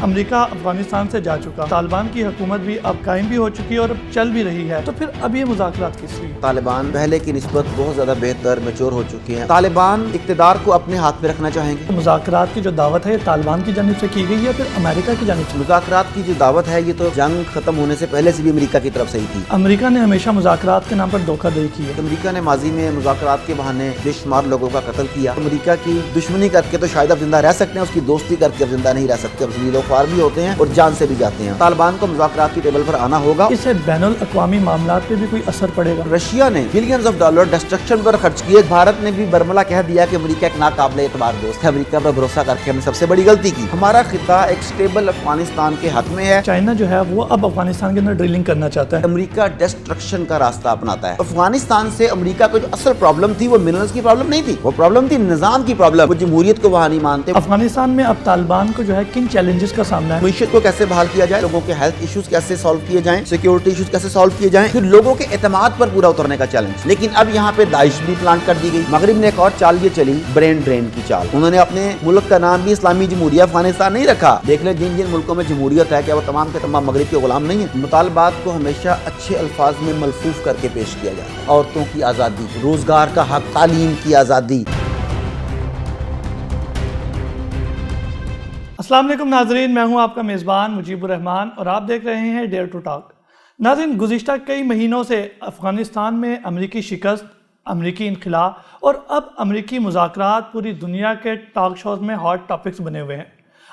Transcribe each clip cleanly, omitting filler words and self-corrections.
امریکہ افغانستان سے جا چکا، طالبان کی حکومت بھی اب قائم بھی ہو چکی ہے اور اب چل بھی رہی ہے، تو پھر اب یہ مذاکرات کس لیے؟ طالبان پہلے کی نسبت بہت زیادہ بہتر میچور ہو چکے ہیں۔ طالبان اقتدار کو اپنے ہاتھ میں رکھنا چاہیں گے۔ مذاکرات کی جو دعوت ہے یہ طالبان کی جانب سے کی گئی ہے پھر امریکہ کی جانب سے؟ مذاکرات کی جو دعوت ہے یہ تو جنگ ختم ہونے سے پہلے سے بھی امریکہ کی طرف سے ہی تھی۔ امریکہ نے ہمیشہ مذاکرات کے نام پر دھوکہ دہی کی ہے۔ امریکہ نے ماضی میں مذاکرات کے بہانے بے شمار لوگوں کا قتل کیا۔ امریکہ کی دشمنی کر کے تو شاید اب زندہ رہ سکتے ہیں، اس کی دوستی کر کے اب زندہ نہیں رہ سکتے، اب ذلیل و خوار بھی ہوتے ہیں اور جان سے بھی جاتے ہیں۔ طالبان کو مذاکرات کی ٹیبل پر آنا ہوگا۔ اس سے بین الاقوامی معاملات پہ بھی کوئی اثر پڑے گا؟ رشیا نے بلینز آف ڈالر ڈسٹرکشن پر خرچ کیے۔ بھارت نے بھی برملا کہہ دیا کہ امریکہ ایک ناقابل اعتبار دوست ہے، امریکہ پر بھروسہ کر کے ہم نے سب سے بڑی غلطی کی۔ ہمارا خطہ ایک سٹیبل افغانستان کے حق میں ہے۔ چائنا جو ہے وہ اب افغانستان کے اندر ڈرلنگ کرنا چاہتا ہے۔ امریکہ ڈسٹرکشن کا راستہ اپناتا ہے۔ افغانستان سے امریکہ کو جو اصل پرابلم تھی وہ منرلز کی پرابلم نہیں تھی، وہ پرابلم تھی نظام کی پرابلم۔ وہ جمہوریت کو وہاں نہیں مانتے۔ افغانستان میں اب طالبان کو جو ہے کن چیلنجز کا سامنا ہے؟ معیشت کو کیسے بحال کیا جائے، لوگوں کے ہیلتھ ایشوز کیسے سالو کیے جائیں، سیکیورٹی ایشوز کیسے سالو کیے جائیں، پھر لوگوں کے اعتماد پر پورا اترنے کا چیلنج۔ لیکن اب یہاں پہ داعش بھی پلانٹ کر دی گئی۔ مغرب نے ایک اور چال یہ چلی، برین ڈرین کی چال۔ انہوں نے اپنے ملک کا نام بھی اسلامی جمہوریہ افغانستان نہیں رکھا۔ دیکھ لیں جن جن ملکوں میں جمہوریت ہے کیا وہ تمام کے تمام مغرب کے غلام نہیں ہیں؟ مطالبات کو ہمیشہ اچھے الفاظ میں ملفوف کر کے پیش کیا جاتا ہے۔ عورتوں کی آزادی، روزگار کا حق، تعلیم کی آزادی۔ السلام علیکم ناظرین، میں ہوں آپ کا میزبان مجیب الرحمان اور آپ دیکھ رہے ہیں ڈیئر ٹو ٹاک۔ ناظرین، گزشتہ کئی مہینوں سے افغانستان میں امریکی شکست، امریکی انخلا اور اب امریکی مذاکرات پوری دنیا کے ٹاک شوز میں ہاٹ ٹاپکس بنے ہوئے ہیں۔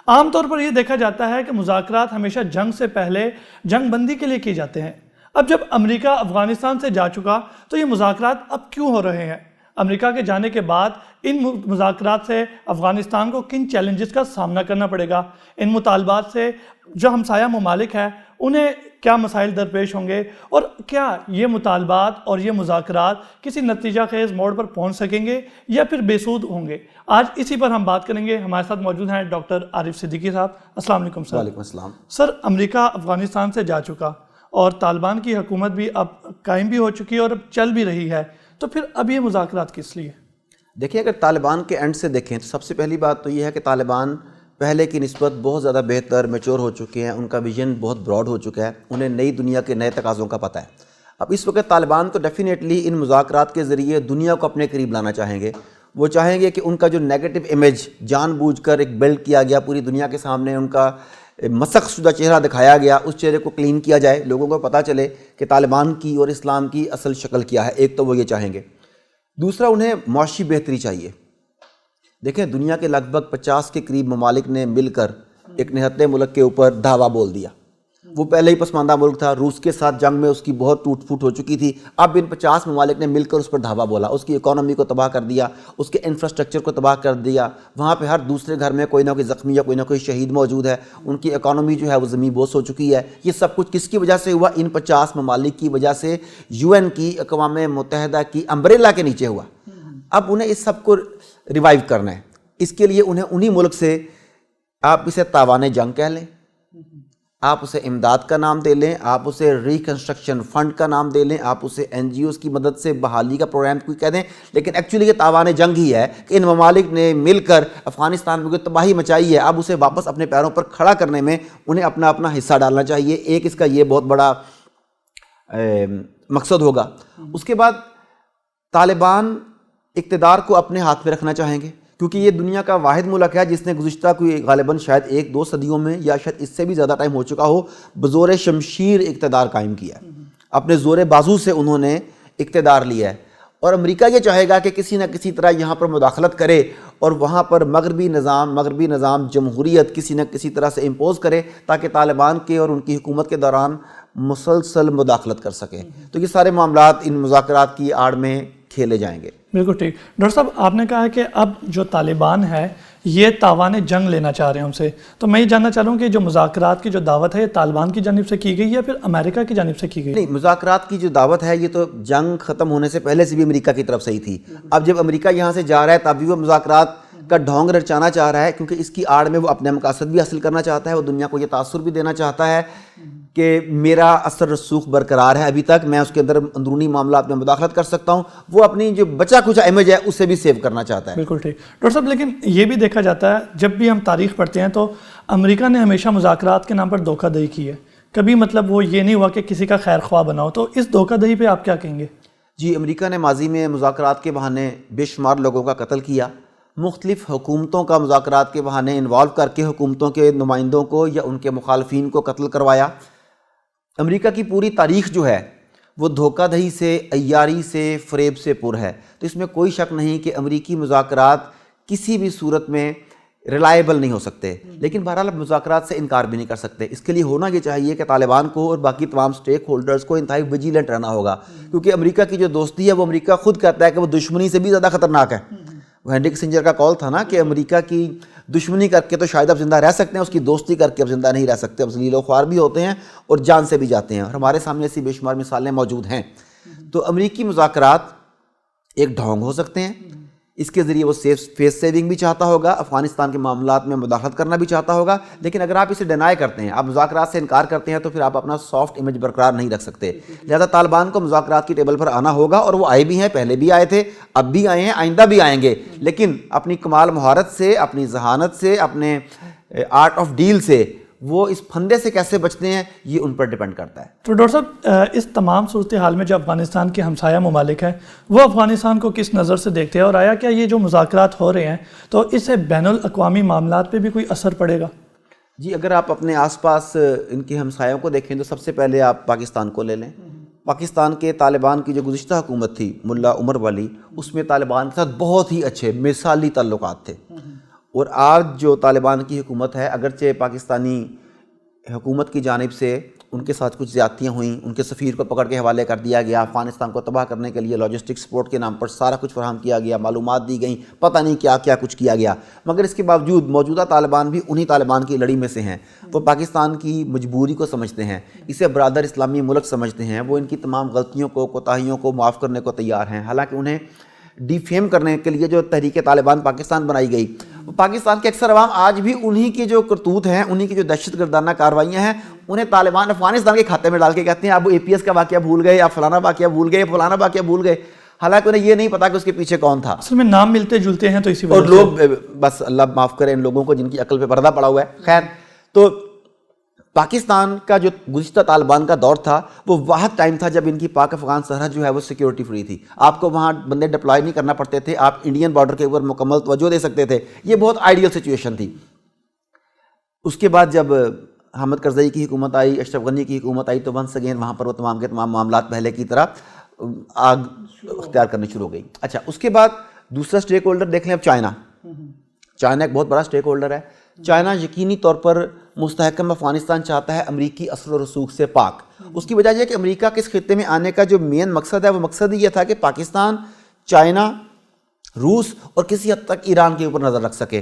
عام طور پر یہ دیکھا جاتا ہے کہ مذاکرات ہمیشہ جنگ سے پہلے جنگ بندی کے لیے کیے جاتے ہیں۔ اب جب امریکہ افغانستان سے جا چکا تو یہ مذاکرات اب کیوں ہو رہے ہیں؟ امریکہ کے جانے کے بعد ان مذاکرات سے افغانستان کو کن چیلنجز کا سامنا کرنا پڑے گا؟ ان مطالبات سے جو ہمسایہ ممالک ہیں انہیں کیا مسائل درپیش ہوں گے؟ اور کیا یہ مطالبات اور یہ مذاکرات کسی نتیجہ خیز موڑ پر پہنچ سکیں گے یا پھر بے سود ہوں گے؟ آج اسی پر ہم بات کریں گے۔ ہمارے ساتھ موجود ہیں ڈاکٹر عارف صدیقی صاحب۔ السلام علیکم سر۔ وعلیکم السلام۔ سر، امریکہ افغانستان سے جا چکا اور طالبان کی حکومت بھی اب قائم بھی ہو چکی ہے اور اب چل بھی رہی ہے، تو پھر اب یہ مذاکرات کس لیے؟ دیکھیں، اگر طالبان کے اینڈ سے دیکھیں تو سب سے پہلی بات تو یہ ہے کہ طالبان پہلے کی نسبت بہت زیادہ بہتر میچور ہو چکے ہیں، ان کا ویژن بہت براڈ ہو چکا ہے، انہیں نئی دنیا کے نئے تقاضوں کا پتہ ہے۔ اب اس وقت طالبان تو ڈیفینیٹلی ان مذاکرات کے ذریعے دنیا کو اپنے قریب لانا چاہیں گے۔ وہ چاہیں گے کہ ان کا جو نیگیٹو امیج جان بوجھ کر ایک بلڈ کیا گیا پوری دنیا کے سامنے، ان کا مسخ شدہ چہرہ دکھایا گیا، اس چہرے کو کلین کیا جائے، لوگوں کو پتہ چلے کہ طالبان کی اور اسلام کی اصل شکل کیا ہے۔ ایک تو وہ یہ چاہیں گے۔ دوسرا، انہیں معاشی بہتری چاہیے۔ دیکھیں، دنیا کے لگ بھگ 50 کے قریب ممالک نے مل کر ایک نہتے ملک کے اوپر دھاوا بول دیا۔ وہ پہلے ہی پسماندہ ملک تھا، روس کے ساتھ جنگ میں اس کی بہت ٹوٹ پھوٹ ہو چکی تھی۔ اب ان 50 ممالک نے مل کر اس پر دھاوا بولا، اس کی اکانومی کو تباہ کر دیا، اس کے انفراسٹرکچر کو تباہ کر دیا۔ وہاں پہ ہر دوسرے گھر میں کوئی نہ کوئی زخمی یا کوئی نہ کوئی شہید موجود ہے، ان کی اکانومی جو ہے وہ زمین بوس ہو چکی ہے۔ یہ سب کچھ کس کی وجہ سے ہوا؟ ان 50 ممالک کی وجہ سے، UN کی، اقوام متحدہ کی امبریلا کے نیچے ہوا۔ اب انہیں اس سب کو ریوائیو کرنا ہے۔ اس کے لیے انہیں انہی ملک سے، آپ اسے تاوان جنگ کہہ لیں، آپ اسے امداد کا نام دے لیں، آپ اسے ریکنسٹرکشن فنڈ کا نام دے لیں، آپ اسے NGOs کی مدد سے بحالی کا پروگرام کوئی کہہ دیں، لیکن ایکچولی یہ تاوان جنگ ہی ہے کہ ان ممالک نے مل کر افغانستان میں کوئی تباہی مچائی ہے۔ اب اسے واپس اپنے پیروں پر کھڑا کرنے میں انہیں اپنا اپنا حصہ ڈالنا چاہیے۔ ایک اس کا یہ بہت بڑا مقصد ہوگا۔ اس کے بعد طالبان اقتدار کو اپنے ہاتھ میں رکھنا چاہیں گے، کیونکہ یہ دنیا کا واحد ملک ہے جس نے گزشتہ کوئی غالباً شاید 1-2 صدیوں میں یا شاید اس سے بھی زیادہ ٹائم ہو چکا ہو، بزور شمشیر اقتدار قائم کیا ہے۔ اپنے زور بازو سے انہوں نے اقتدار لیا ہے، اور امریکہ یہ چاہے گا کہ کسی نہ کسی طرح یہاں پر مداخلت کرے اور وہاں پر مغربی نظام جمہوریت کسی نہ کسی طرح سے امپوز کرے، تاکہ طالبان کے اور ان کی حکومت کے دوران مسلسل مداخلت کر سکے۔ تو یہ سارے معاملات ان مذاکرات کی آڑ میں کھیلے جائیں گے۔ بالکل ٹھیک۔ ڈاکٹر صاحب، آپ نے کہا ہے کہ اب جو طالبان ہے یہ تاوان جنگ لینا چاہ رہے ہیں ہم سے، تو میں یہ جاننا چاہ رہا ہوں کہ جو مذاکرات کی جو دعوت ہے یہ طالبان کی جانب سے کی گئی یا پھر امریکہ کی جانب سے کی گئی؟ نہیں، مذاکرات کی جو دعوت ہے یہ تو جنگ ختم ہونے سے پہلے سے بھی امریکہ کی طرف سے ہی تھی۔ اب جب امریکہ یہاں سے جا رہا ہے تب بھی وہ مذاکرات کا ڈھونگ رچانا چاہ رہا ہے، کیونکہ اس کی آڑ میں وہ اپنے مقاصد بھی حاصل کرنا چاہتا ہے، وہ دنیا کو یہ تاثر بھی دینا چاہتا ہے کہ میرا اثر رسوخ برقرار ہے ابھی تک، میں اس کے اندر اندرونی معاملات میں مداخلت کر سکتا ہوں، وہ اپنی جو بچا کچھ امیج ہے اسے بھی سیو کرنا چاہتا ہے. بالکل ٹھیک ڈاکٹر صاحب. لیکن یہ بھی دیکھا جاتا ہے جب بھی ہم تاریخ پڑھتے ہیں تو امریکہ نے ہمیشہ مذاکرات کے نام پر دھوکہ دہی کی ہے. کبھی مطلب وہ یہ نہیں ہوا کہ کسی کا خیر خواہ بنا ہو. تو اس دھوکہ دہی پہ آپ کیا کہیں گے؟ جی، امریکہ نے ماضی میں مذاکرات کے بہانے بے شمار لوگوں کا قتل کیا، مختلف حکومتوں کا مذاکرات کے بہانے انوالو کر کے حکومتوں کے نمائندوں کو یا ان کے مخالفین کو قتل کروایا. امریکہ کی پوری تاریخ جو ہے وہ دھوکہ دہی سے، عیاری سے، فریب سے پر ہے. تو اس میں کوئی شک نہیں کہ امریکی مذاکرات کسی بھی صورت میں ریلائبل نہیں ہو سکتے. لیکن بہرحال اب مذاکرات سے انکار بھی نہیں کر سکتے. اس کے لیے ہونا یہ چاہیے کہ طالبان کو اور باقی تمام سٹیک ہولڈرز کو انتہائی ویجیلنٹ رہنا ہوگا، کیونکہ امریکہ کی جو دوستی ہے وہ امریکہ خود کہتا ہے کہ وہ دشمنی سے بھی زیادہ خطرناک ہے. وہ ہینری کسنجر کا کال تھا نا کہ امریکہ کی دشمنی کر کے تو شاید اب زندہ رہ سکتے ہیں، اس کی دوستی کر کے اب زندہ نہیں رہ سکتے. اب ذلیل و خوار بھی ہوتے ہیں اور جان سے بھی جاتے ہیں، اور ہمارے سامنے ایسی بے شمار مثالیں موجود ہیں. تو امریکی مذاکرات ایک ڈھونگ ہو سکتے ہیں، اس کے ذریعے وہ فیس سیونگ بھی چاہتا ہوگا، افغانستان کے معاملات میں مداخلت کرنا بھی چاہتا ہوگا. لیکن اگر آپ اسے ڈینائی کرتے ہیں، آپ مذاکرات سے انکار کرتے ہیں، تو پھر آپ اپنا سافٹ امیج برقرار نہیں رکھ سکتے. لہذا طالبان کو مذاکرات کی ٹیبل پر آنا ہوگا، اور وہ آئے بھی ہیں، پہلے بھی آئے تھے، اب بھی آئے ہیں، آئندہ بھی آئیں گے. لیکن اپنی کمال مہارت سے، اپنی ذہانت سے، اپنے آرٹ آف ڈیل سے وہ اس پھندے سے کیسے بچتے ہیں یہ ان پر ڈیپینڈ کرتا ہے. تو ڈاکٹر صاحب اس تمام صورتحال میں جو افغانستان کے ہمسایہ ممالک ہیں وہ افغانستان کو کس نظر سے دیکھتے ہیں، اور آیا کیا یہ جو مذاکرات ہو رہے ہیں تو اس سے بین الاقوامی معاملات پہ بھی کوئی اثر پڑے گا؟ جی، اگر آپ اپنے آس پاس ان کے ہمسایوں کو دیکھیں تو سب سے پہلے آپ پاکستان کو لے لیں. پاکستان کے طالبان کی جو گزشتہ حکومت تھی ملا عمر والی، اس میں طالبان کے ساتھ بہت ہی اچھے مثالی تعلقات تھے. اور آج جو طالبان کی حکومت ہے، اگرچہ پاکستانی حکومت کی جانب سے ان کے ساتھ کچھ زیادتیاں ہوئیں، ان کے سفیر کو پکڑ کے حوالے کر دیا گیا، افغانستان کو تباہ کرنے کے لیے لاجسٹک سپورٹ کے نام پر سارا کچھ فراہم کیا گیا، معلومات دی گئیں، پتہ نہیں کیا کیا کچھ کیا گیا، مگر اس کے باوجود موجودہ طالبان بھی انہی طالبان کی لڑی میں سے ہیں. وہ پاکستان کی مجبوری کو سمجھتے ہیں، اسے برادر اسلامی ملک سمجھتے ہیں، وہ ان کی تمام غلطیوں کو، کوتاہیوں کو معاف کرنے کو تیار ہیں. حالانکہ انہیں ڈیفیم کرنے کے لیے جو تحریک طالبان پاکستان بنائی گئی، پاکستان کے اکثر عوام آج بھی انہی کی جو کرتوت ہیں، انہی کی جو دہشت گردانہ کارروائیاں ہیں، انہیں طالبان افغانستان کے کھاتے میں ڈال کے کہتے ہیں آپ اے پی ایس کا واقعہ بھول گئے، آپ فلانا واقعہ بھول گئے، فلانا واقعہ بھول گئے. حالانکہ انہیں یہ نہیں پتا کہ اس کے پیچھے کون تھا. اصل میں نام ملتے جلتے ہیں تو اسی وجہ اور لوگ بس اللہ معاف کرے ان لوگوں کو جن کی عقل پہ پردہ پڑا ہوا ہے. خیر، تو پاکستان کا جو گزشتہ طالبان کا دور تھا وہ واحد ٹائم تھا جب ان کی پاک افغان سرحد جو ہے وہ سیکیورٹی فری تھی. آپ کو وہاں بندے ڈپلائی نہیں کرنا پڑتے تھے، آپ انڈین بارڈر کے اوپر مکمل توجہ دے سکتے تھے. یہ بہت آئیڈیل سچویشن تھی. اس کے بعد جب حامد کرزئی کی حکومت آئی، اشرف غنی کی حکومت آئی، تو ونس اگین وہاں پر وہ تمام کے تمام معاملات پہلے کی طرح آگ اختیار کرنی شروع ہو گئی. اچھا، اس کے بعد دوسرا سٹیک ہولڈر دیکھ لیں. اب چائنا ایک بہت بڑا سٹیک ہولڈر ہے. چائنا یقینی طور پر مستحکم افغانستان چاہتا ہے امریکی اثر و رسوخ سے پاک. اس کی وجہ یہ کہ امریکہ کے اس خطے میں آنے کا جو مین مقصد ہے وہ مقصد یہ تھا کہ پاکستان، چائنا، روس اور کسی حد تک ایران کے اوپر نظر رکھ سکے.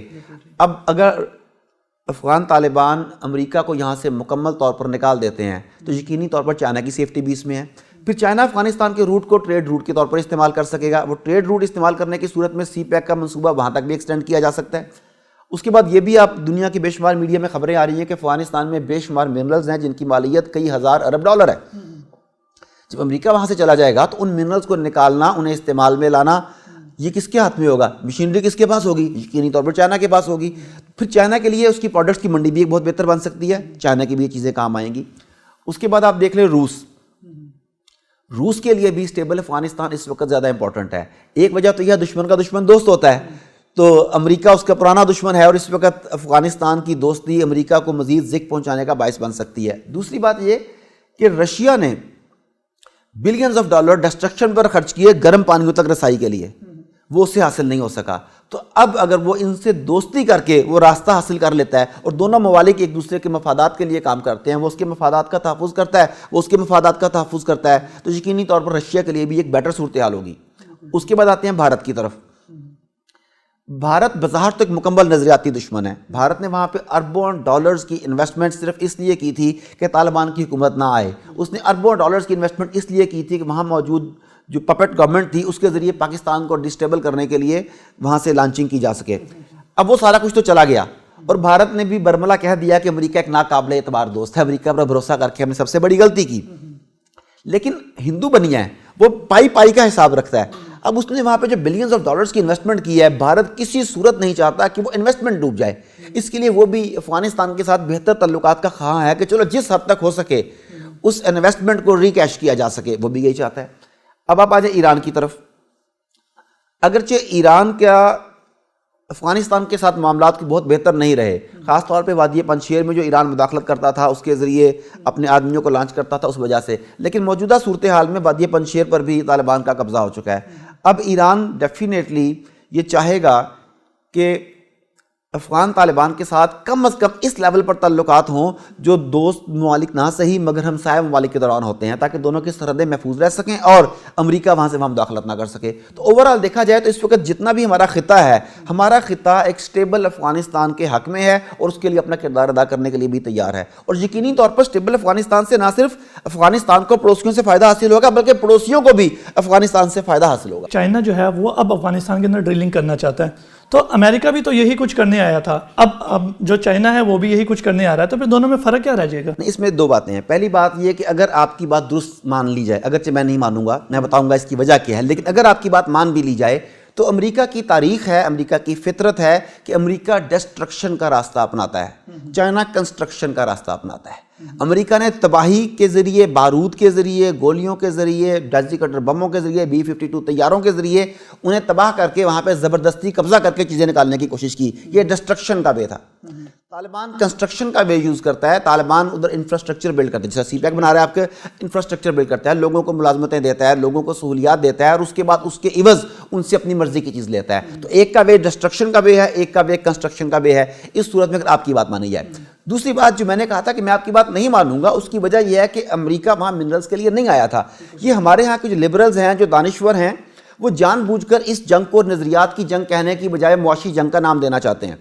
اب اگر افغان طالبان امریکہ کو یہاں سے مکمل طور پر نکال دیتے ہیں تو یقینی طور پر چائنا کی سیفٹی بھی اس میں ہے. پھر چائنا افغانستان کے روٹ کو ٹریڈ روٹ کے طور پر استعمال کر سکے گا. وہ ٹریڈ روٹ استعمال کرنے کی صورت میں سی پیک کا منصوبہ وہاں تک بھی ایکسٹینڈ کیا جا سکتا ہے. اس کے بعد یہ بھی آپ دنیا کی بے شمار میڈیا میں خبریں آ رہی ہیں کہ افغانستان میں بے شمار منرلز ہیں جن کی مالیت کئی ہزار ارب ڈالر ہے. جب امریکہ وہاں سے چلا جائے گا تو ان منرلز کو نکالنا، انہیں استعمال میں لانا، یہ کس کے ہاتھ میں ہوگا؟ مشینری کس کے پاس ہوگی؟ یقینی طور پر چائنا کے پاس ہوگی. پھر چائنا کے لیے اس کی پروڈکٹس کی منڈی بھی ایک بہت بہتر بن سکتی ہے. چائنا کی بھی یہ چیزیں کام آئیں گی. اس کے بعد آپ دیکھ لیں روس کے لیے بھی اسٹیبل افغانستان اس وقت زیادہ امپورٹنٹ ہے. ایک وجہ تو یہ دشمن کا دشمن دوست ہوتا ہے، تو امریکہ اس کا پرانا دشمن ہے اور اس وقت افغانستان کی دوستی امریکہ کو مزید ذک پہنچانے کا باعث بن سکتی ہے. دوسری بات یہ کہ رشیا نے بلینز آف ڈالر ڈسٹرکشن پر خرچ کیے گرم پانیوں تک رسائی کے لیے، وہ اسے حاصل نہیں ہو سکا. تو اب اگر وہ ان سے دوستی کر کے وہ راستہ حاصل کر لیتا ہے اور دونوں ممالک ایک دوسرے کے مفادات کے لیے کام کرتے ہیں، وہ اس کے مفادات کا تحفظ کرتا ہے، وہ اس کے مفادات کا تحفظ کرتا ہے، تو یقینی طور پر رشیا کے لیے بھی ایک بیٹر صورتحال ہوگی. اس کے بعد آتے ہیں بھارت کی طرف. بھارت بظاہر تو ایک مکمل نظریاتی دشمن ہے. بھارت نے وہاں پہ اربوں ڈالرز کی انویسٹمنٹ صرف اس لیے کی تھی کہ طالبان کی حکومت نہ آئے. اس نے اربوں ڈالرز کی انویسٹمنٹ اس لیے کی تھی کہ وہاں موجود جو پپٹ گورنمنٹ تھی اس کے ذریعے پاکستان کو ڈسٹیبل کرنے کے لیے وہاں سے لانچنگ کی جا سکے. اب وہ سارا کچھ تو چلا گیا. اور بھارت نے بھی برملا کہہ دیا کہ امریکہ ایک ناقابل اعتبار دوست ہے، امریکہ پر بھروسہ کر کے ہم نے سب سے بڑی غلطی کی. لیکن ہندو بنیا ہے، وہ پائی پائی کا حساب رکھتا ہے. اب اس نے وہاں پہ جو بلینز آف ڈالرز کی انویسٹمنٹ کی ہے، بھارت کسی صورت نہیں چاہتا کہ وہ انویسٹمنٹ ڈوب جائے. اس کے لیے وہ بھی افغانستان کے ساتھ بہتر تعلقات کا خواہاں ہے کہ چلو جس حد تک ہو سکے اس انویسٹمنٹ کو ریکیش کیا جا سکے، وہ بھی یہی چاہتا ہے. اب آپ آ جائیں ایران کی طرف. اگرچہ ایران کا افغانستان کے ساتھ معاملات بہت بہتر نہیں رہے، خاص طور پہ وادی پنجشیر میں جو ایران مداخلت کرتا تھا اس کے ذریعے اپنے آدمیوں کو لانچ کرتا تھا اس وجہ سے، لیکن موجودہ صورتحال میں وادی پنجشیر پر بھی طالبان کا قبضہ ہو چکا ہے. اب ایران ڈیفینیٹلی یہ چاہے گا کہ افغان طالبان کے ساتھ کم از کم اس لیول پر تعلقات ہوں جو دوست ممالک نہ صحیح مگر ہمسایہ ممالک کے دوران ہوتے ہیں، تاکہ دونوں کی سرحدیں محفوظ رہ سکیں اور امریکہ وہاں سے وہاں مداخلت نہ کر سکے. تو اوورآل دیکھا جائے تو اس وقت جتنا بھی ہمارا خطہ ہے، ہمارا خطہ ایک سٹیبل افغانستان کے حق میں ہے اور اس کے لیے اپنا کردار ادا کرنے کے لیے بھی تیار ہے. اور یقینی طور پر سٹیبل افغانستان سے نہ صرف افغانستان کو پڑوسیوں سے فائدہ حاصل ہوگا بلکہ پڑوسیوں کو بھی افغانستان سے فائدہ حاصل ہوگا. چائنا جو ہے وہ اب افغانستان کے اندر ڈرلنگ کرنا چاہتا ہے، تو امریکہ بھی تو یہی کچھ کرنے آیا تھا، اب جو چائنا ہے وہ بھی یہی کچھ کرنے آ رہا ہے، تو پھر دونوں میں فرق کیا رہ جائے گا؟ اس میں دو باتیں ہیں. پہلی بات یہ کہ اگر آپ کی بات درست مان لی جائے، اگرچہ میں نہیں مانوں گا، میں بتاؤں گا اس کی وجہ کیا ہے، لیکن اگر آپ کی بات مان بھی لی جائے تو امریکہ کی تاریخ ہے، امریکہ کی فطرت ہے کہ امریکہ ڈسٹرکشن کا راستہ اپناتا ہے، چائنا کنسٹرکشن کا راستہ اپناتا ہے. امریکہ نے تباہی کے ذریعے، بارود کے ذریعے، گولیوں کے ذریعے، ڈیزی کٹر بموں کے ذریعے، B-52 طیاروں کے ذریعے انہیں تباہ کر کے وہاں پہ زبردستی قبضہ کر کے چیزیں نکالنے کی کوشش کی. یہ ڈسٹرکشن کا وے تھا. طالبان کنسٹرکشن کا وے یوز کرتا ہے. طالبان ادھر انفراسٹرکچر بلڈ کرتا ہے، جیسا سی پیک بنا رہا ہے آپ کے، انفراسٹرکچر بلڈ کرتا ہے، لوگوں کو ملازمتیں دیتا ہے، لوگوں کو سہولیات دیتا ہے، اور اس کے بعد اس کے عوض ان سے اپنی مرضی کی چیز لیتا ہے. تو ایک کا وے ڈسٹرکشن کا وے ہے، ایک کا وے کنسٹرکشن کا وے ہے، اس صورت میں اگر آپ کی بات مانی جائے. دوسری بات جو میں نے کہا تھا کہ میں آپ کی بات نہیں مانوں گا، اس کی وجہ یہ ہے کہ امریکہ وہاں منرلز کے لیے نہیں آیا تھا. یہ ہمارے ہاں کے جو لبرلز ہیں، جو دانشور ہیں، وہ جان بوجھ کر اس جنگ کو نظریات کی جنگ کہنے کی بجائے معاشی جنگ کا نام دینا چاہتے ہیں.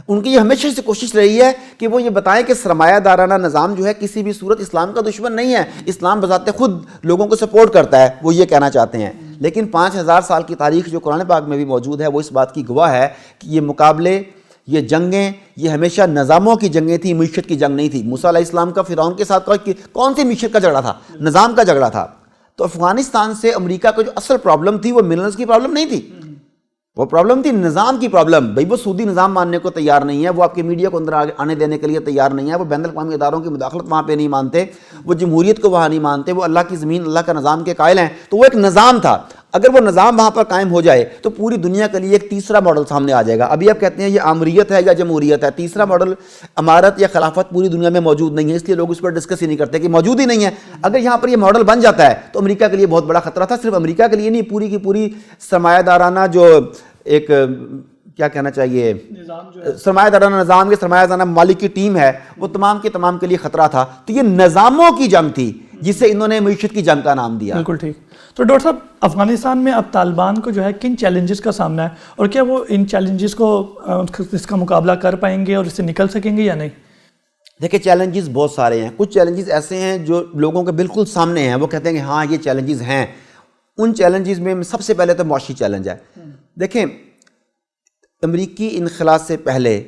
ان کی یہ ہمیشہ سے کوشش رہی ہے کہ وہ یہ بتائیں کہ سرمایہ دارانہ نظام جو ہے کسی بھی صورت اسلام کا دشمن نہیں ہے، اسلام بذات خود لوگوں کو سپورٹ کرتا ہے، وہ یہ کہنا چاہتے ہیں. لیکن 5000 سال کی تاریخ جو قرآن پاک میں بھی موجود ہے وہ اس بات کی گواہ ہے کہ یہ مقابلے، یہ جنگیں، یہ ہمیشہ نظاموں کی جنگیں تھیں، معیشت کی جنگ نہیں تھی. موسیٰ علیہ السلام کا فرعون کے ساتھ کون سی معیشت کا جھگڑا تھا؟ نظام کا جھگڑا تھا. تو افغانستان سے امریکہ کو جو اصل پرابلم تھی وہ منرلز کی پرابلم نہیں تھی، وہ پرابلم تھی نظام کی پرابلم. بھئی وہ سعودی نظام ماننے کو تیار نہیں ہے، وہ آپ کے میڈیا کو اندر آنے دینے کے لیے تیار نہیں ہے، وہ بین الاقوامی اداروں کی مداخلت وہاں پہ نہیں مانتے، وہ جمہوریت کو وہاں نہیں مانتے، وہ اللہ کی زمین، اللہ کا نظام کے قائل ہیں. تو وہ ایک نظام تھا. اگر وہ نظام وہاں پر قائم ہو جائے تو پوری دنیا کے لیے ایک تیسرا ماڈل سامنے آ جائے گا. ابھی آپ کہتے ہیں یہ آمریت ہے یا جمہوریت ہے، تیسرا ماڈل امارت یا خلافت پوری دنیا میں موجود نہیں ہے، اس لیے لوگ اس پر ڈسکس ہی نہیں کرتے کہ موجود ہی نہیں ہے. اگر یہاں پر یہ ماڈل بن جاتا ہے تو امریکہ کے لیے بہت بڑا خطرہ تھا. صرف امریکہ کے لیے نہیں، پوری کی پوری سرمایہ دارانہ جو ایک کیا کہنا چاہیے سرمایہ دارانہ نظام کے سرمایہ دارانہ ممالک کی ٹیم ہے، وہ تمام کے تمام کے لیے خطرہ تھا. تو یہ نظاموں کی جنگ تھی جسے انہوں نے معیشت کی جنگ کا نام دیا. بالکل ٹھیک. تو ڈاکٹر صاحب، افغانستان میں اب طالبان کو جو ہے کن چیلنجز کا سامنا ہے، اور کیا وہ ان چیلنجز کو اس کا مقابلہ کر پائیں گے اور اس سے نکل سکیں گے یا نہیں؟ دیکھیں چیلنجز بہت سارے ہیں. کچھ چیلنجز ایسے ہیں جو لوگوں کے بالکل سامنے ہیں، وہ کہتے ہیں کہ ہاں یہ چیلنجز ہیں. ان چیلنجز میں سب سے پہلے تو معاشی چیلنج ہے. دیکھیں امریکی انخلاء سے پہلے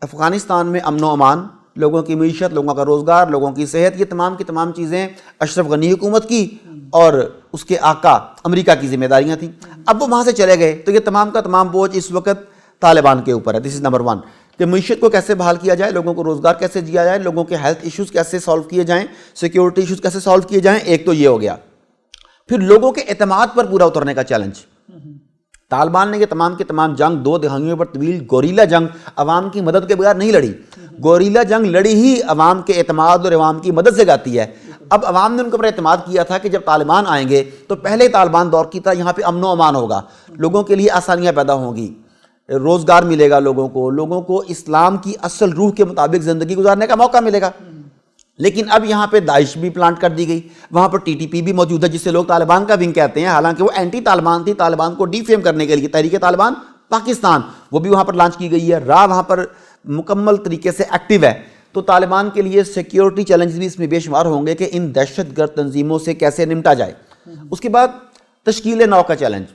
افغانستان میں امن و امان، لوگوں کی معیشت، لوگوں کا روزگار، لوگوں کی صحت، یہ تمام کی تمام چیزیں اشرف غنی حکومت کی اور اس کے آقا امریکہ کی ذمہ داریاں تھیں. اب وہ وہاں سے چلے گئے تو یہ تمام کا تمام بوجھ اس وقت طالبان کے اوپر ہے. دس از نمبر 1 کہ معیشت کو کیسے بحال کیا جائے، لوگوں کو روزگار کیسے دیا جائے، لوگوں کے ہیلتھ ایشوز کیسے سالو کیے جائیں، سیکیورٹی ایشوز کیسے سالو کیے جائیں. ایک تو یہ ہو گیا. پھر لوگوں کے اعتماد پر پورا اترنے کا چیلنج. طالبان نے یہ تمام کے تمام جنگ 2 دہائیوں پر طویل گوریلا جنگ عوام کی مدد کے بغیر نہیں لڑی. گوریلا جنگ لڑی ہی عوام کے اعتماد اور عوام کی مدد سے جاتی ہے. اب عوام نے ان کے اوپر اعتماد کیا تھا کہ جب طالبان آئیں گے تو پہلے طالبان دور کی طرح یہاں پہ امن و امان ہوگا، لوگوں کے لیے آسانیاں پیدا ہوں گی، روزگار ملے گا، لوگوں کو اسلام کی اصل روح کے مطابق زندگی گزارنے کا موقع ملے گا. لیکن اب یہاں پہ داعش بھی پلانٹ کر دی گئی، وہاں پر TTP بھی موجود ہے جسے لوگ طالبان کا ونگ کہتے ہیں، حالانکہ وہ اینٹی طالبان تھی. طالبان کو ڈی فیم کرنے کے لیے تحریک طالبان پاکستان وہ بھی وہاں پر لانچ کی گئی ہے. وہاں پر مکمل طریقے سے ایکٹیو ہے. تو طالبان کے لیے سیکیورٹی چیلنجز بھی اس میں بے شمار ہوں گے کہ ان دہشت گرد تنظیموں سے کیسے نمٹا جائے. اس کے بعد تشکیل نو کا چیلنج.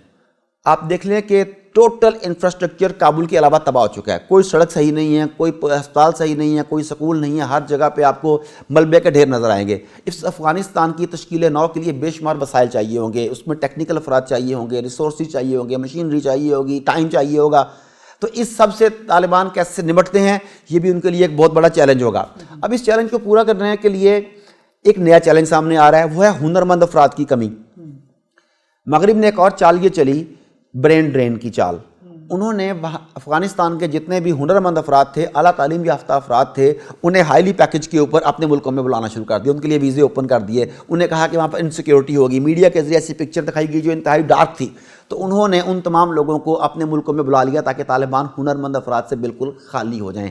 آپ دیکھ لیں کہ ٹوٹل انفراسٹرکچر کابل کے علاوہ تباہ ہو چکا ہے. کوئی سڑک صحیح نہیں ہے, کوئی ہسپتال صحیح نہیں ہے, کوئی سکول نہیں ہے, ہر جگہ پہ آپ کو ملبے کے ڈھیر نظر آئیں گے. اس افغانستان کی تشکیل نو کے لیے بے شمار وسائل چاہیے ہوں گے, اس میں ٹیکنیکل افراد چاہیے ہوں گے, ریسورسز چاہیے ہوں گے, مشینری چاہیے ہوگی, ٹائم چاہیے ہوگا. تو اس سب سے طالبان کیسے نمٹتے ہیں, یہ بھی ان کے لیے ایک بہت بڑا چیلنج ہوگا. اب اس چیلنج کو پورا کرنے کے لیے ایک نیا چیلنج سامنے آ رہا ہے, وہ ہے ہنرمند افراد کی کمی. مغرب نے ایک اور چال یہ چلی, برین ڈرین کی چال. انہوں نے افغانستان کے جتنے بھی ہنرمند افراد تھے, اعلیٰ تعلیم یافتہ افراد تھے, انہیں ہائیلی پیکج کے اوپر اپنے ملکوں میں بلانا شروع کر دیا, ان کے لیے ویزے اوپن کر دیے. انہیں کہا کہ وہاں پر انسیکیورٹی ہوگی, میڈیا کے ذریعے ایسی پکچر دکھائی گئی جو انتہائی ڈارک تھی. تو انہوں نے ان تمام لوگوں کو اپنے ملکوں میں بلا لیا تاکہ طالبان ہنرمند افراد سے بالکل خالی ہو جائیں.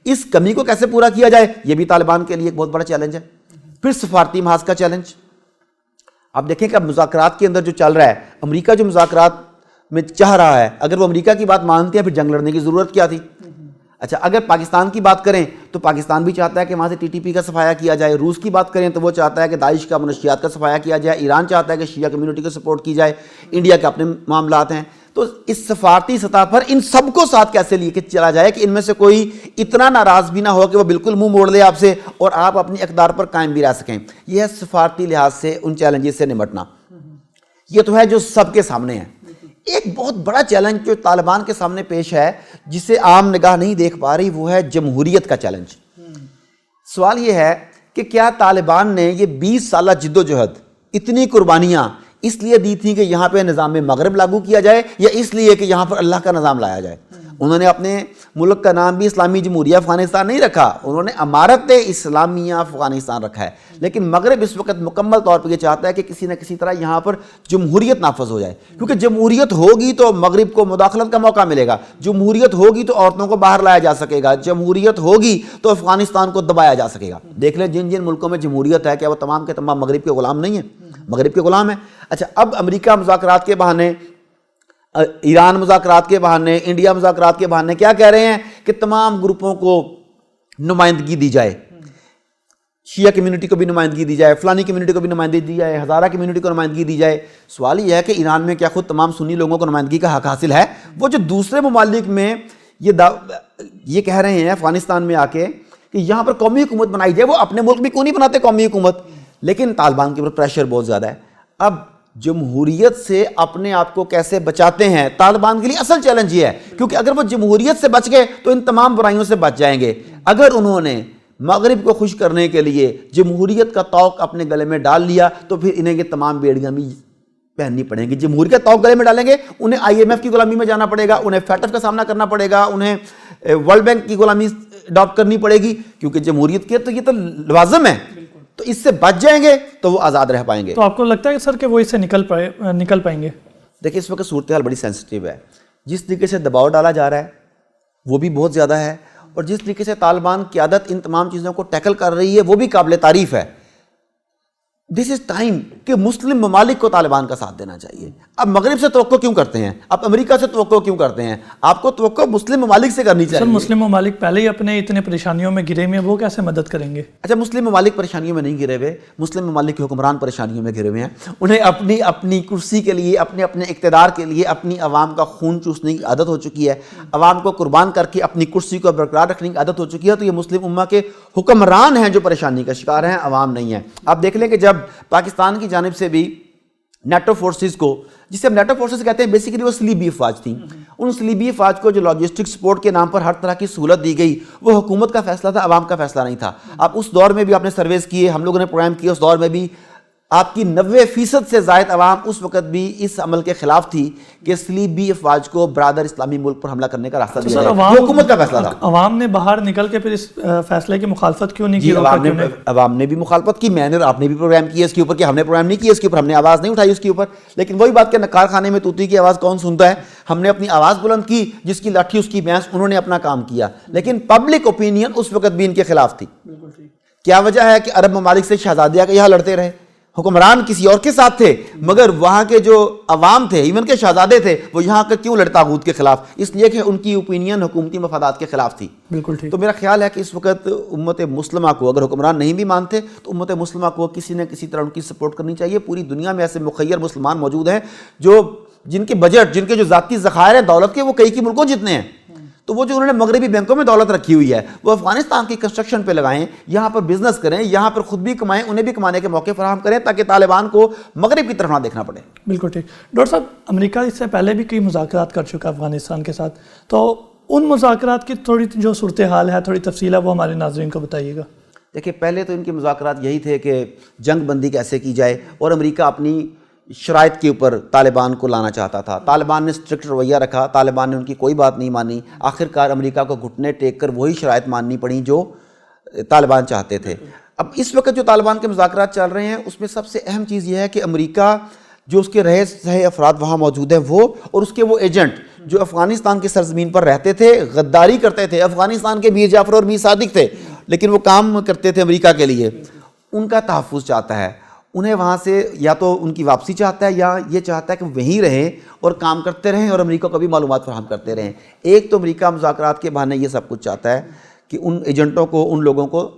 اس کمی کو کیسے پورا کیا جائے, یہ بھی طالبان کے لیے ایک بہت بڑا چیلنج ہے. پھر سفارتی محاذ کا چیلنج. آپ دیکھیں کہ اب مذاکرات کے اندر جو چل رہا ہے, امریکہ جو مذاکرات میں چاہ رہا ہے, اگر وہ امریکہ کی بات مانتے ہیں پھر جنگ لڑنے کی ضرورت کیا تھی. اچھا, اگر پاکستان کی بات کریں تو پاکستان بھی چاہتا ہے کہ وہاں سے ٹی ٹی پی کا صفایا کیا جائے. روس کی بات کریں تو وہ چاہتا ہے کہ داعش کا منشیات کا صفایا کیا جائے. ایران چاہتا ہے کہ شیعہ کمیونٹی کو سپورٹ کی جائے. انڈیا کے اپنے معاملات ہیں. تو اس سفارتی سطح پر ان سب کو ساتھ کیسے لے کے چلا جائے کہ ان میں سے کوئی اتنا ناراض بھی نہ ہو کہ وہ بالکل منہ موڑ لے آپ سے اور آپ اپنی اقدار پر قائم بھی رہ سکیں. یہ ہے سفارتی لحاظ سے ان چیلنجز سے نمٹنا. یہ تو ہے جو سب کے سامنے ہے. ایک بہت بڑا چیلنج جو طالبان کے سامنے پیش ہے, جسے عام نگاہ نہیں دیکھ پا رہی, وہ ہے جمہوریت کا چیلنج. سوال یہ ہے کہ کیا طالبان نے یہ 20 سالہ جد و جہد, اتنی قربانیاں اس لیے دی تھیں کہ یہاں پہ نظام مغرب لاگو کیا جائے, یا اس لیے کہ یہاں پر اللہ کا نظام لایا جائے؟ انہوں نے اپنے ملک کا نام بھی اسلامی جمہوریہ افغانستان نہیں رکھا, انہوں نے امارت اسلامیہ افغانستان رکھا ہے. لیکن مغرب اس وقت مکمل طور پر یہ چاہتا ہے کہ کسی نہ کسی طرح یہاں پر جمہوریت نافذ ہو جائے, کیونکہ جمہوریت ہوگی تو مغرب کو مداخلت کا موقع ملے گا, جمہوریت ہوگی تو عورتوں کو باہر لایا جا سکے گا, جمہوریت ہوگی تو افغانستان کو دبایا جا سکے گا. دیکھ لیں جن جن ملکوں میں جمہوریت ہے, کیا وہ تمام کے تمام مغرب کے غلام نہیں ہیں؟ مغرب کے غلام ہیں. اچھا, اب امریکہ مذاکرات کے بہانے, ایران مذاکرات کے بہانے, انڈیا مذاکرات کے بہانے کیا کہہ رہے ہیں کہ تمام گروپوں کو نمائندگی دی جائے, شیعہ کمیونٹی کو بھی نمائندگی دی جائے, فلانی کمیونٹی کو بھی نمائندگی دی جائے, ہزارہ کمیونٹی کو نمائندگی دی جائے. سوال یہ ہے کہ ایران میں کیا خود تمام سنی لوگوں کو نمائندگی کا حق حاصل ہے؟ وہ جو دوسرے ممالک میں یہ کہہ رہے ہیں افغانستان میں آ کے کہ یہاں پر قومی حکومت بنائی جائے, وہ اپنے ملک میں کیوں نہیں بناتے قومی حکومت؟ لیکن طالبان کے اوپر پریشر بہت زیادہ ہے. اب جمہوریت سے اپنے آپ کو کیسے بچاتے ہیں, طالبان کے لیے اصل چیلنج یہ ہے, کیونکہ اگر وہ جمہوریت سے بچ گئے تو ان تمام برائیوں سے بچ جائیں گے. اگر انہوں نے مغرب کو خوش کرنے کے لیے جمہوریت کا طوق اپنے گلے میں ڈال لیا تو پھر انہیں یہ تمام بیڑیاں بھی پہننی پڑیں گی. جمہوریت کا طوق گلے میں ڈالیں گے, انہیں آئی ایم ایف کی غلامی میں جانا پڑے گا, انہیں فیٹف کا سامنا کرنا پڑے گا, انہیں ورلڈ بینک کی غلامی اڈاپٹ کرنی پڑے گی, کیونکہ جمہوریت کے تو یہ تو لوازم ہے. تو اس سے بچ جائیں گے تو وہ آزاد رہ پائیں گے. تو آپ کو لگتا ہے کہ سر کہ وہ اس سے نکل پائیں گے؟ دیکھیں, اس وقت صورتحال بڑی سینسٹیو ہے. جس طریقے سے دباؤ ڈالا جا رہا ہے وہ بھی بہت زیادہ ہے, اور جس طریقے سے طالبان قیادت ان تمام چیزوں کو ٹیکل کر رہی ہے وہ بھی قابل تعریف ہے. دس از ٹائم کہ مسلم ممالک کو طالبان کا ساتھ دینا چاہیے. اب مغرب سے توقع کیوں کرتے ہیں, اب امریکہ سے توقع کیوں کرتے ہیں؟ آپ کو توقع مسلم ممالک سے کرنی چاہیے. سر, مسلم ممالک پہلے ہی اپنے اتنے پریشانیوں میں گرے ہوئے ہیں, وہ کیسے مدد کریں گے؟ اچھا, مسلم ممالک پریشانیوں میں نہیں گرے ہوئے, مسلم ممالک کے حکمران پریشانیوں میں گرے ہوئے ہیں. انہیں اپنی اپنی کرسی کے لیے, اپنے اپنے اقتدار کے لیے اپنی عوام کا خون چوسنے کی عادت ہو چکی ہے, عوام کو قربان کر کے اپنی کرسی کو برقرار رکھنے کی عادت ہو چکی ہے. تو یہ مسلم امہ کے حکمران ہیں جو پریشانی کا شکار ہیں, عوام نہیں ہے. آپ دیکھ لیں کہ جب پاکستان کی جانب سے بھی نیٹو فورسز کو, جسے ہم نیٹو فورسز کہتے ہیں, بیسیکلی وہ صلیبی افواج تھیں, ان صلیبی افواج کو جو لاجسٹک سپورٹ کے نام پر ہر طرح کی سہولت دی گئی, وہ حکومت کا فیصلہ تھا, عوام کا فیصلہ نہیں تھا. آپ اس دور میں بھی آپ نے سرویز کیے, ہم لوگوں نے پروگرام کیے, اس دور میں بھی آپ کی 90% سے زائد عوام اس وقت بھی اس عمل کے خلاف تھی کہ صلیبی افواج کو برادر اسلامی ملک پر حملہ کرنے کا راستہ دیا جائے. یہ حکومت کا فیصلہ تھا. عوام نے باہر نکل کے پھر اس فیصلے کی مخالفت کیوں نہیں کی؟ عوام نے بھی مخالفت کی, میں نے اور آپ نے بھی پروگرام کیا اس کے اوپر, کہ ہم نے پروگرام نہیں کیا اس کے اوپر, ہم نے آواز نہیں اٹھائی اس کے اوپر. لیکن وہی بات کہ نکار خانے میں طوطی کی آواز کون سنتا ہے, ہم نے اپنی آواز بلند کی, جس کی لاٹھی اس کی بھینس, انہوں نے اپنا کام کیا. لیکن پبلک اوپینین اس وقت بھی ان کے خلاف تھی. کیا وجہ ہے کہ عرب ممالک سے شہزادیاں یہاں لڑتے رہے, حکمران کسی اور کے ساتھ تھے, مگر وہاں کے جو عوام تھے, ایون کے شہزادے تھے, وہ یہاں کا کیوں لڑے طاغوت کے خلاف؟ اس لیے کہ ان کی اوپینین حکومتی مفادات کے خلاف تھی. بالکل ٹھیک. تو میرا خیال ہے کہ اس وقت امت مسلمہ کو, اگر حکمران نہیں بھی مانتے تو امت مسلمہ کو کسی نہ کسی طرح ان کی سپورٹ کرنی چاہیے. پوری دنیا میں ایسے مخیر مسلمان موجود ہیں جو جن کے بجٹ، جن کے جو ذاتی ذخائر ہیں دولت کے، وہ کئی ملکوں جتنے ہیں، تو وہ جو انہوں نے مغربی بینکوں میں دولت رکھی ہوئی ہے وہ افغانستان کی کنسٹرکشن پہ لگائیں، یہاں پر بزنس کریں، یہاں پر خود بھی کمائیں، انہیں بھی کمانے کے موقع فراہم کریں تاکہ طالبان کو مغرب کی طرف نہ دیکھنا پڑے۔ بالکل ٹھیک۔ ڈاکٹر صاحب، امریکہ اس سے پہلے بھی کئی مذاکرات کر چکا افغانستان کے ساتھ، تو ان مذاکرات کی تھوڑی جو صورتحال ہے، تھوڑی تفصیل ہے، وہ ہمارے ناظرین کو بتائیے گا۔ دیکھیں، پہلے تو ان کے مذاکرات یہی تھے کہ جنگ بندی کیسے کی جائے، اور امریکہ اپنی شرائط کے اوپر طالبان کو لانا چاہتا تھا۔ طالبان نے اسٹرکٹ رویہ رکھا، طالبان نے ان کی کوئی بات نہیں مانی، آخر کار امریکہ کو گھٹنے ٹیک کر وہی شرائط ماننی پڑیں جو طالبان چاہتے تھے۔ اب اس وقت جو طالبان کے مذاکرات چل رہے ہیں اس میں سب سے اہم چیز یہ ہے کہ امریکہ جو اس کے رہے سہے افراد وہاں موجود ہیں وہ، اور اس کے وہ ایجنٹ جو افغانستان کی سرزمین پر رہتے تھے، غداری کرتے تھے، افغانستان کے میر جعفر اور میر صادق تھے لیکن وہ کام کرتے تھے امریکہ کے لیے، ان کا تحفظ چاہتا ہے۔ انہیں وہاں سے یا تو ان کی واپسی چاہتا ہے یا یہ چاہتا ہے کہ وہ وہیں رہیں اور کام کرتے رہیں اور امریکہ کو بھی معلومات فراہم کرتے رہیں۔ ایک تو امریکہ مذاکرات کے بہانے یہ سب کچھ چاہتا ہے کہ ان ایجنٹوں کو، ان لوگوں کو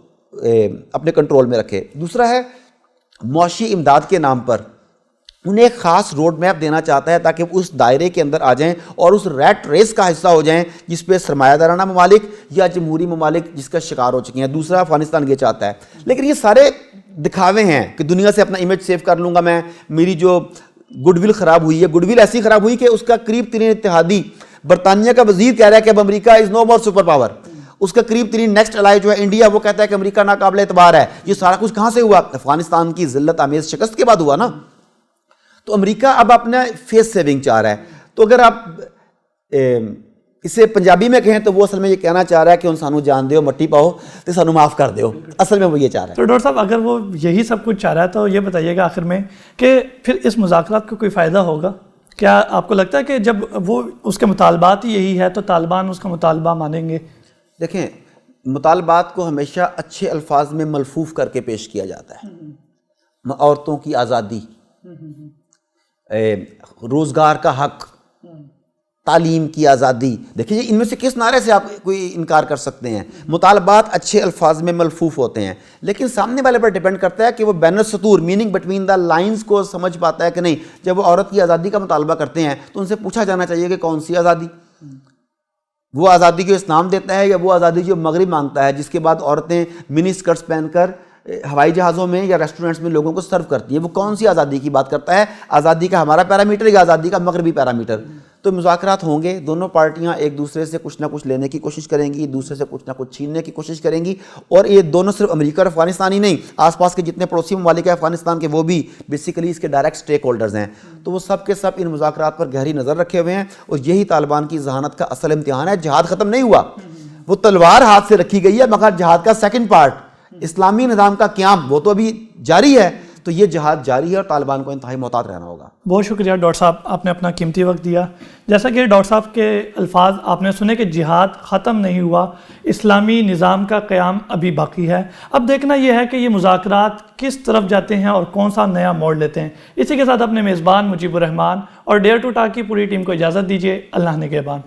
اپنے کنٹرول میں رکھے۔ دوسرا ہے معاشی امداد کے نام پر انہیں ایک خاص روڈ میپ دینا چاہتا ہے تاکہ وہ اس دائرے کے اندر آ جائیں اور اس ریٹ ریس کا حصہ ہو جائیں جس پہ سرمایہ دارانہ ممالک یا جمہوری ممالک جس کا شکار ہو چکے ہیں۔ دوسرا افغانستان یہ چاہتا ہے، لیکن یہ سارے دکھاوے ہیں کہ دنیا سے اپنا امیج سیو کر لوں گا میں، میری جو گڈ ول خراب ہوئی ہے، گڈ ول ایسی خراب ہوئی کہ اس کا قریب ترین اتحادی برطانیہ کا وزیر کہہ رہا ہے کہ اب امریکہ از نو مور سپر پاور، اس کا قریب ترین نیکسٹ الائی جو ہے انڈیا، وہ کہتا ہے کہ امریکہ ناقابل اعتبار ہے۔ یہ سارا کچھ کہاں سے ہوا؟ افغانستان کی ذلت آمیز شکست کے بعد ہوا نا۔ تو امریکہ اب اپنا فیس سیونگ چاہ رہا ہے۔ تو اگر آپ اسے پنجابی میں کہیں تو وہ اصل میں یہ کہنا چاہ رہا ہے کہ ان سانو جان دیو مٹی پاؤ تو سانو معاف کر دیو، اصل میں وہ یہ چاہ رہا ہے۔ تو ڈاکٹر صاحب، اگر وہ یہی سب کچھ چاہ رہا ہے تو یہ بتائیے گا آخر میں کہ پھر اس مذاکرات کو کوئی فائدہ ہوگا؟ کیا آپ کو لگتا ہے کہ جب وہ اس کے مطالبات ہی یہی ہے تو طالبان اس کا مطالبہ مانیں گے؟ دیکھیں، مطالبات کو ہمیشہ اچھے الفاظ میں ملفوف کر کے پیش کیا جاتا ہے۔ عورتوں کی آزادی، روزگار کا حق، تعلیم کی آزادی، دیکھیے ان میں سے کس نعرے سے آپ کوئی انکار کر سکتے ہیں؟ مطالبات اچھے الفاظ میں ملفوف ہوتے ہیں، لیکن سامنے والے پر ڈیپینڈ کرتا ہے کہ وہ بین السطور میننگ بٹوین دا لائنز کو سمجھ پاتا ہے کہ نہیں۔ جب وہ عورت کی آزادی کا مطالبہ کرتے ہیں تو ان سے پوچھا جانا چاہیے کہ کون سی آزادی؟ وہ آزادی جو اسلام دیتا ہے یا وہ آزادی جو مغرب مانگتا ہے، جس کے بعد عورتیں منی اسکرٹس پہن کر ہوائی جہازوں میں یا ریسٹورنٹس میں لوگوں کو سرو کرتی ہیں؟ وہ کون سی آزادی کی بات کرتا ہے؟ آزادی کا ہمارا پیرامیٹر یا آزادی کا مغربی پیرامیٹر؟ تو مذاکرات ہوں گے، دونوں پارٹیاں ایک دوسرے سے کچھ نہ کچھ لینے کی کوشش کریں گی، دوسرے سے کچھ نہ کچھ چھیننے کی کوشش کریں گی، اور یہ دونوں صرف امریکہ اور افغانستان ہی نہیں، آس پاس کے جتنے پڑوسی ممالک ہیں افغانستان کے وہ بھی بیسیکلی اس کے ڈائریکٹ سٹیک ہولڈرز ہیں۔ تو وہ سب کے سب ان مذاکرات پر گہری نظر رکھے ہوئے ہیں، اور یہی طالبان کی ذہانت کا اصل امتحان ہے۔ جہاد ختم نہیں ہوا، وہ تلوار ہاتھ سے رکھی گئی ہے، مگر جہاد کا سیکنڈ پارٹ اسلامی نظام کا قیام وہ تو ابھی جاری ہے۔ تو یہ جہاد جاری ہے اور طالبان کو انتہائی محتاط رہنا ہوگا۔ بہت شکریہ ڈاکٹر صاحب، آپ نے اپنا قیمتی وقت دیا۔ جیسا کہ ڈاکٹر صاحب کے الفاظ آپ نے سنے کہ جہاد ختم نہیں ہوا، اسلامی نظام کا قیام ابھی باقی ہے۔ اب دیکھنا یہ ہے کہ یہ مذاکرات کس طرف جاتے ہیں اور کون سا نیا موڑ لیتے ہیں۔ اسی کے ساتھ اپنے میزبان مجیب الرحمان اور ڈیئر ٹو ٹاک کی پوری ٹیم کو اجازت دیجیے۔ اللہ نگہبان۔